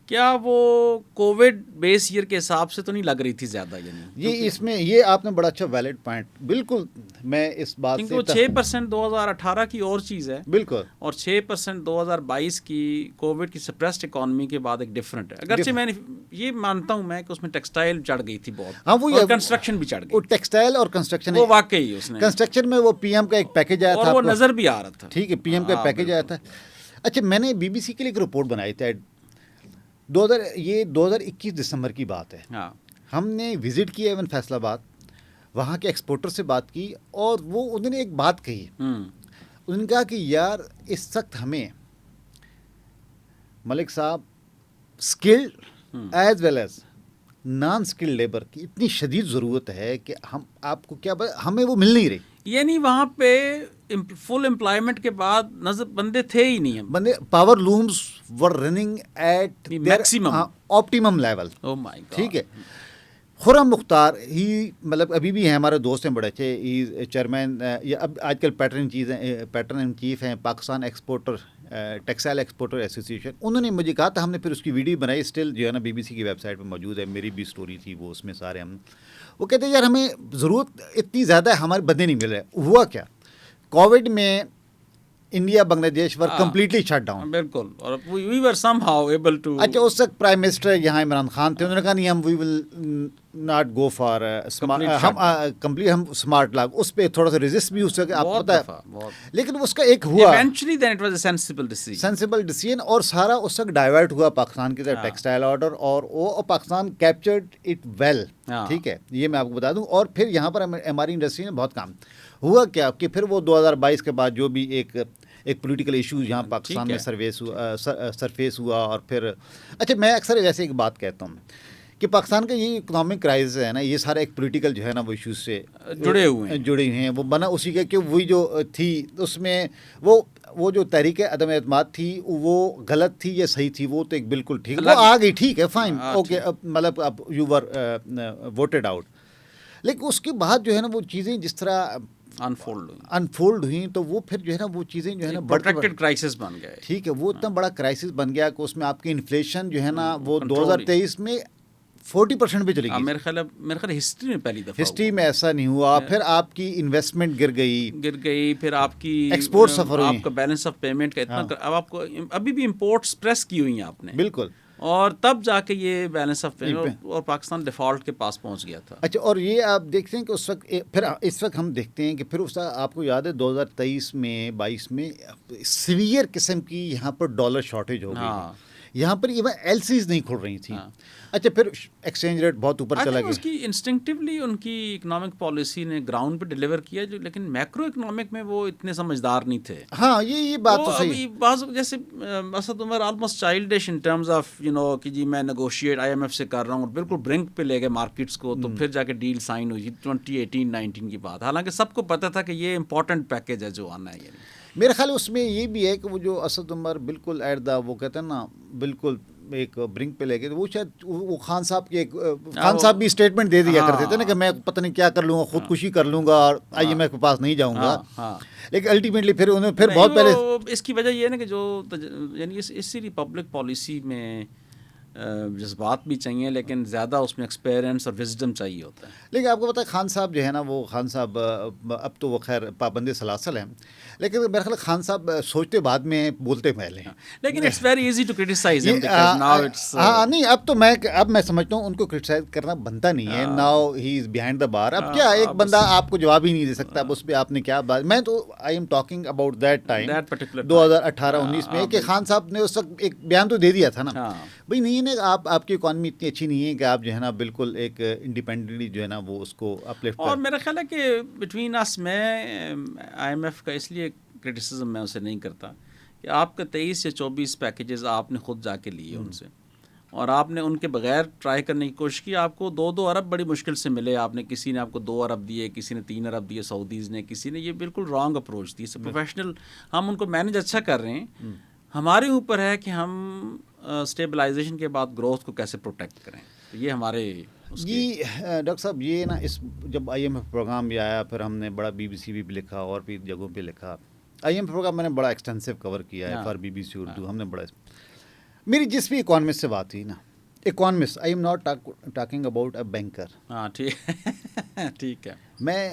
کیا وہ کووڈ بیس ایئر کے حساب سے تو نہیں لگ رہی تھی زیادہ؟ یعنی یہ اس میں یہ آپ نے بڑا اچھا ویلڈ پوائنٹ, بالکل میں اس بات سے, 6% 2018 کی اور چیز ہے, بالکل, اور 6% 2022 کی کووڈ کی سپریسڈ اکانومی کے بعد ایک ڈفرنٹ ہے. اگرچہ میں یہ مانتا ہوں میں کہ اس میں ٹیکسٹائل چڑھ گئی تھی بہت, ہاں, وہ کنسٹرکشن بھی چڑھ گئی. ٹیکسٹائل اور کنسٹرکشن, وہ واقعی اس نے کنسٹرکشن میں وہ پی ایم کا ایک پیکیج آیا تھا, اور وہ نظر بھی آ رہا تھا. ٹھیک ہے, پی ایم کا پیکیج آیا تھا. اچھا, میں نے بی بی سی کے لیے ایک رپورٹ بنائی تھی, 2021 دسمبر کی بات ہے. ہم نے وزٹ کیا ایون فیصل آباد, وہاں کے ایکسپورٹر سے بات کی, اور وہ انہوں نے ایک بات کہی, انہوں نے کہا کہ یار اس وقت ہمیں ملک صاحب skilled as well as non skilled labour کی اتنی شدید ضرورت ہے کہ ہم آپ کو کیا ہمیں وہ مل نہیں رہی. یعنی وہاں پہ فل امپلائمنٹ کے بعد نظر بندے تھے ہی نہیں, بندے, power looms were running at maximum optimum level. ٹھیک ہے. خرم مختار ہی مطلب ابھی بھی ہیں, ہمارے دوست ہیں بڑے اچھے, ہی چیئرمین یا اب آج کل پیٹرن ان چیف ہیں Pakistan exporter textile exporter association. انہوں نے مجھے کہا تھا, ہم نے پھر اس کی ویڈیو بنائی, اسٹل جو ہے نا بی بی سی کی ویب سائٹ پہ موجود ہے, میری بھی اسٹوری تھی وہ, اس میں سارے ہم, وہ کہتے ہیں یار ہمیں ضرورت اتنی زیادہ ہے, ہمارے بندے نہیں مل رہے. ہوا کیا, کووڈ میں انڈیا بنگلہ دیش ور کمپلیٹلی شٹ ڈاؤن. بالکل, اور وی ور سم ہاؤ ایبل ٹو. اچھا, اس وقت پرائم منسٹر یہاں عمران خان تھے, انہوں نے کہا نہیں ہم we will not go for complete, ہم اسمارٹ لاگ, اس پہ تھوڑا سا ریزسٹ بھی ہو سکے, آپ کو پتہ ہے, لیکن اس کا ایک ہوا eventually then it was a sensible decision, اور سارا اس وقت ڈائیورٹ ہوا پاکستان کی طرف ٹیکسٹائل آرڈر, اور وہ پاکستان کیپچرڈ اٹ ویل. ٹھیک ہے, یہ میں آپ کو بتا دوں. اور پھر یہاں پر ہماری انڈسٹری نے بہت کام ہوا کیا کہ پھر وہ 2022 کے بعد جو بھی ایک پولیٹیکل ایشو یہاں پاکستان میں سرفیس ہوا, اور پھر اچھا میں اکثر ویسے ایک بات کہتا ہوں کہ پاکستان کا یہ اکنامک کرائسس ہے نا, یہ سارا ایک پولیٹیکل جو ہے نا وہ ایشوز سے جڑے ہوئے ہیں. وہ بنا اسی کا کہ وہی جو تھی اس میں وہ جو تحریک عدم اعتماد تھی وہ غلط تھی یا صحیح تھی, وہ تو ایک بالکل ٹھیک, وہ آ گئی, ٹھیک ہے, فائن, اوکے, مطلب اب یو ور ووٹڈ آؤٹ. لیکن اس کے بعد جو ہے نا وہ چیزیں جس طرح انفولڈ ہوئی, تو وہ پھر جو ہے نا وہ چیزیں جو ہے نا پروٹیکٹڈ کرائسس بن گئے. ٹھیک ہے, وہ اتنا بڑا کرائسس بن گیا کہ اس میں آپ کی انفلیشن جو ہے نا وہ 2023 میں 40% پہ چلی گئی. میرے خیال ہسٹری میں پہلی دفعہ ہسٹری میں ایسا نہیں ہوا. پھر آپ کی انویسٹمنٹ گر گئی, پھر آپ کی ایکسپورٹ سفر ہوئی, آپ کا بیلنس آف پیمنٹ کا اتنا اب آپ کو ابھی بھی امپورٹس پریس کی ہوئی ہیں آپ نے. بالکل. اور تب جا کے یہ بیلنس آف پیمنٹ اور پاکستان ڈیفالٹ کے پاس پہنچ گیا تھا. اچھا, اور یہ آپ دیکھتے ہیں کہ اس وقت پھر اس وقت ہم دیکھتے ہیں کہ پھر اس وقت آپ کو یاد ہے 2023 میں 22 میں سیویئر قسم کی یہاں پر ڈالر شارٹیج ہو گئی. یہاں پر ایون ایل سیز نہیں کھل رہی تھیں. اچھا, پھر ایکسچینج ریٹ بہت اوپر چلا گیا. اس کی انسٹنکٹیولی ان کی اکنامک پالیسی نے گراؤنڈ پہ ڈیلیور کیا, جو لیکن میکرو اکنامک میں وہ اتنے سمجھدار نہیں تھے. ہاں, یہ بات تو صحیح. بعض جیسے Asad Umar almost childish in terms of کہ جی میں نیگوشیٹ آئی ایم ایف سے کر رہا ہوں, اور بالکل برنک پہ لے گئے مارکیٹس کو, تو پھر جا کے ڈیل سائن ہوئی 2018-19 کی بات. حالانکہ سب کو پتہ تھا کہ یہ امپورٹنٹ پیکیج ہے جو آنا ہے. یعنی میرے خیال اس میں یہ بھی ہے کہ وہ جو اسد عمر بالکل ایٹ دا وہ کہتے ہیں نا بالکل ایک برنک پہ لے گئے, وہ شاید وہ خان صاحب کی خان صاحب بھی اسٹیٹمنٹ دے دیا کرتے تھے نا کہ میں پتہ نہیں کیا کر لوں گا, خودکشی کر لوں گا اور آئی ایم ایف کے پاس نہیں جاؤں گا. لیکن الٹیمیٹلی پھر انہوں پھر بہت پہلے اس کی وجہ یہ ہے نا کہ جو یعنی اسی پبلک پالیسی میں جذبات بھی چاہیے, لیکن زیادہ اس میں ایکسپیرینس اور وزڈم چاہیے ہوتا ہے. لیکن آپ کو پتہ ہے خان صاحب جو ہے نا, وہ خان صاحب اب تو وہ خیر پابند سلاسل ہیں, لیکن میرا خیال خان صاحب سوچتے بعد میں بولتے پہلے ہیں. لیکن it's very easy to criticise ہم. ہاں نہیں, اب میں سمجھتا ہوں ان کو کرٹیسائز کرنا بنتا نہیں ہے. Now he is behind the bar. اب کیا ایک بندہ آپ کو جواب ہی نہیں دے سکتا, اب اس پہ آپ نے کیا بات. میں تو I am talking about that time 2018-19 میں کہ خان صاحب نے اس وقت ایک بیان تو دے دیا تھا نا بھائی, نہیں آپ کی اکانومی اتنی اچھی نہیں ہے کہ آپ جو ہے نا بالکل ایک انڈیپینڈنٹلی جو ہے نا وہ اس کو اپلفٹ. اور میرا خیال ہے کہ بٹوین اس میں آئی ایم ایف کا اس لیے کرٹیسزم میں اسے نہیں کرتا کہ آپ کا 23 یا 24 پیکیجز آپ نے خود جا کے لیے ان سے, اور آپ نے ان کے بغیر ٹرائی کرنے کی کوشش کی. آپ کو 2 ارب بڑی مشکل سے ملے. آپ نے کسی نے آپ کو 2 ارب دیے, کسی نے 3 ارب دیے سعودیز نے, کسی نے. یہ بالکل رانگ اپروچ تھی. پروفیشنل ہم ان کو مینیج اچھا کر رہے ہیں, ہمارے اوپر ہے کہ ہم اسٹیبلائزیشن کے بعد گروتھ کو کیسے پروٹیکٹ کریں. یہ ہمارے جی ڈاکٹر صاحب, یہ نا اس جب آئی ایم ایف پروگرام بھی آیا, پھر ہم نے بڑا بی بی سی بھی لکھا اور بھی جگہوں پہ لکھا. آئی ایم ایف پروگرام میں نے بڑا ایکسٹینسو کور کیا ہے for B B C Urdu. ہم نے بڑا, میری جس بھی اکانومسٹ سے بات ہوئی نا, economist, I am not talking about a banker. ہاں ٹھیک ہے. میں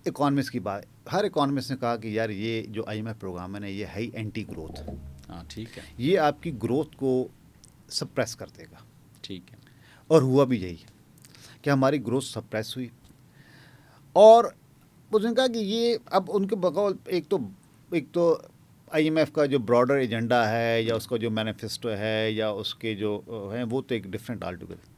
اکانومسٹ کی بات, ہر اکانومسٹ نے کہا کہ یار یہ جو آئی ایم ایف پروگرام ہے نا, یہ ہے اینٹی گروتھ. ہاں ٹھیک ہے. یہ آپ کی گروتھ کو سپریس کر دے گا. ٹھیک ہے. اور ہوا بھی یہی کہ ہماری گروتھ سپریس ہوئی. اور اس نے کہا کہ یہ اب ان کے بقول ایک تو آئی ایم ایف کا جو براڈر ایجنڈا ہے یا اس کا جو مینیفیسٹو ہے یا اس کے جو ہیں, وہ تو ایک ڈفرینٹ آل ٹوگیدر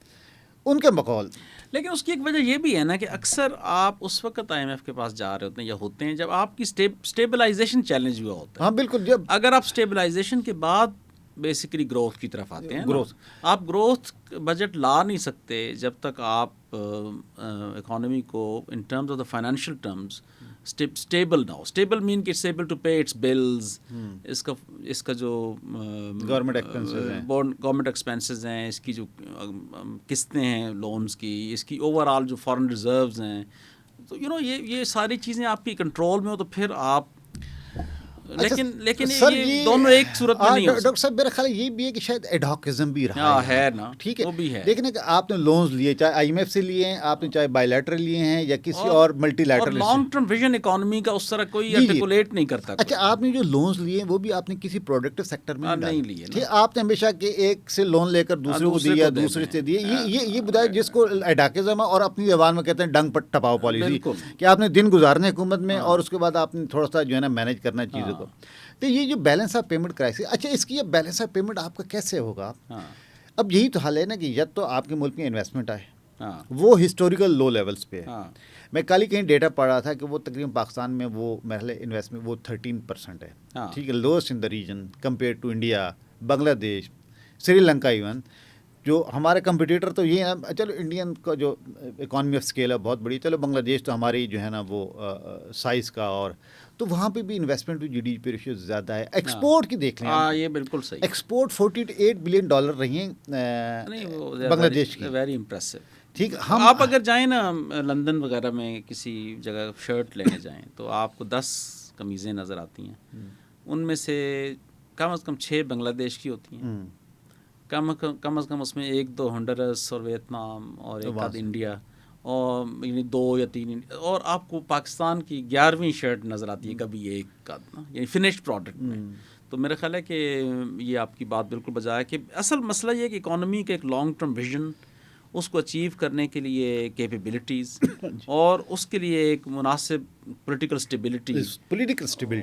ان کے بقول. لیکن اس کی ایک وجہ یہ بھی ہے نا کہ اکثر آپ اس وقت آئی ایم ایف کے پاس جا رہے ہوتے ہیں یا ہوتے ہیں جب آپ کی اسٹیبلائزیشن چیلنج ہوا ہوتا ہے. ہاں بالکل. جب اگر آپ اسٹیبلائزیشن کے بعد بیسیکلی گروتھ کی طرف آتے ہیں, آپ گروتھ بجٹ لا نہیں سکتے جب تک آپ اکانومی کو in terms of the financial terms stable نہ ہو. اسٹیبل مین کہ it's able to pay its bills, اس کا جو گورنمنٹ ایکسپینسز ہیں, اس کی جو قسطیں ہیں لونز کی, اس کی اوور آل جو فارن ریزروز ہیں, تو یہ ساری چیزیں آپ کی کنٹرول میں ہو تو پھر آپ. لیکن یہ دونوں ایک صورت میں نہیں ہو. ڈاکٹر صاحب میرا خیال یہ بھی ہے کہ شاید ایڈہاکزم بھی رہا ہے نا. ٹھیک ہے, وہ بھی ہے. لیکن کہ آپ نے لونز لیے, چاہے آئی ایم ایف سے لیے ہیں آپ نے, چاہے بائی لیٹرل لیے ہیں یا کسی اور multi lateral. Long term vision economy کا اس طرح کوئی آرٹیکولیٹ نہیں کرتا. اچھا, آپ نے جو لونز لیے وہ بھی آپ نے کسی پروڈکٹیو سیکٹر میں نہیں لیے. ٹھیک, آپ نے ہمیشہ کہ ایک سے لون لے کر دوسرے کو دیا, دوسرے سے دیے. یہ بتائے جس کو ایڈہاکزم ہے, اور اپنی زبان میں کہتے ہیں ڈنگ پر ٹپاؤ پالیسی, کہ آپ نے دن گزارنے حکومت میں اور اس کے بعد آپ نے تھوڑا سا جو ہے نا مینیج کرنا چیزوں کو. تو یہ جو بیلنس آف پیمنٹ کرائسس, اچھا اس کی یہ بیلنس آف پیمنٹ آپ کا کیسے ہوگا؟ اب یہی تو حال ہے نا کہ یا تو آپ کے ملک میں انویسٹمنٹ آئے, وہ ہسٹوریکل لو لیولس پہ ہے. میں کل ہی کہیں ڈیٹا پڑھ رہا تھا کہ وہ تقریباً پاکستان میں وہ محل انویسٹمنٹ وہ 13% ہے. ٹھیک ہے, lowest in the region compare to India, Bangladesh, Sri Lanka. Even جو ہمارے کمپٹیٹر تو یہ ہے, چلو انڈین کا جو اکانومی آف اسکیل ہے بہت بڑی, چلو بنگلہ دیش تو ہماری جو ہے نا وہ سائز کا, اور تو وہاں پہ بھی investment G D P ratio زیادہ ہے. ایکسپورٹ کی دیکھ لیں, یہ بالکل صحیح. ایکسپورٹ $48 بلین رہی ہیں بنگلہ دیش کی. Very impressive. ٹھیک, آپ اگر جائیں نا لندن وغیرہ میں کسی جگہ شرٹ لینے جائیں تو آپ کو 10 قمیضیں نظر آتی ہیں, ان میں سے کم از کم 6 بنگلہ دیش کی ہوتی ہیں, کم از کم اس میں 1-2 ہنڈرس اور ویتنام اور ایک آدھ انڈیا اور یعنی 2 یا 3 اور آپ کو پاکستان کی 11ویں شرٹ نظر آتی ہے کبھی ایک آدھ یعنی فنشڈ پروڈکٹ میں. تو میرا خیال ہے کہ یہ آپ کی بات بالکل بجا ہے کہ اصل مسئلہ یہ ہے کہ اکانومی کا ایک لانگ ٹرم ویژن اس کو اچیو کرنے کے لیے کیپیبلٹیز اور اس کے لیے ایک مناسب پولیٹیکل اسٹیبلٹی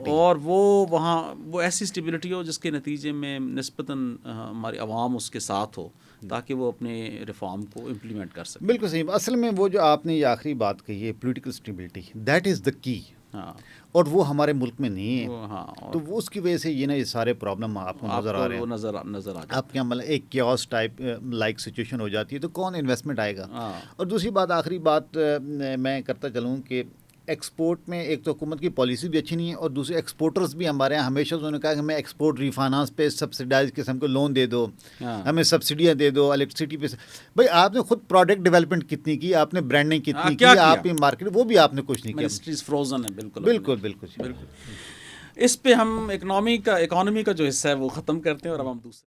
اور وہ ایسی اسٹیبلٹی ہو جس کے نتیجے میں نسبتاً ہماری عوام اس کے ساتھ ہو تاکہ وہ اپنے ریفارم کو امپلیمنٹ کر سکے. بالکل صحیح. اصل میں وہ جو آپ نے یہ آخری بات کہی ہے پولیٹیکل اسٹیبلٹی, دیٹ از دا کی. ہاں, اور وہ ہمارے ملک میں نہیں ہے. ہاں, تو وہ اس کی وجہ سے یہ نا یہ سارے پرابلم آپ کو نظر آ رہے ہیں, نظر آ آپ کے مطلب ایک کیوس ٹائپ لائک سچویشن ہو جاتی ہے. تو کون انویسٹمنٹ آئے گا؟ اور دوسری بات آخری بات میں کرتا چلوں کہ ایکسپورٹ میں ایک تو حکومت کی پالیسی بھی اچھی نہیں ہے اور دوسرے ایکسپورٹرز بھی ہمارے یہاں ہمیشہ انہوں نے کہا کہ ہمیں ایکسپورٹ ری فائنانس پہ سبسڈائز قسم کو لون دے دو, ہمیں سبسڈیاں دے دو الیکٹریسٹی پہ. بھائی آپ نے خود پروڈکٹ ڈیولپمنٹ کتنی کی, آپ نے برانڈنگ کتنی کی, آپ کی مارکیٹ وہ بھی آپ نے کچھ نہیں کیا. منسٹریز فروزن ہے. بالکل. اس پہ ہم اکانومی کا جو حصہ ہے وہ ختم کرتے ہیں اور اب ہم دوسرے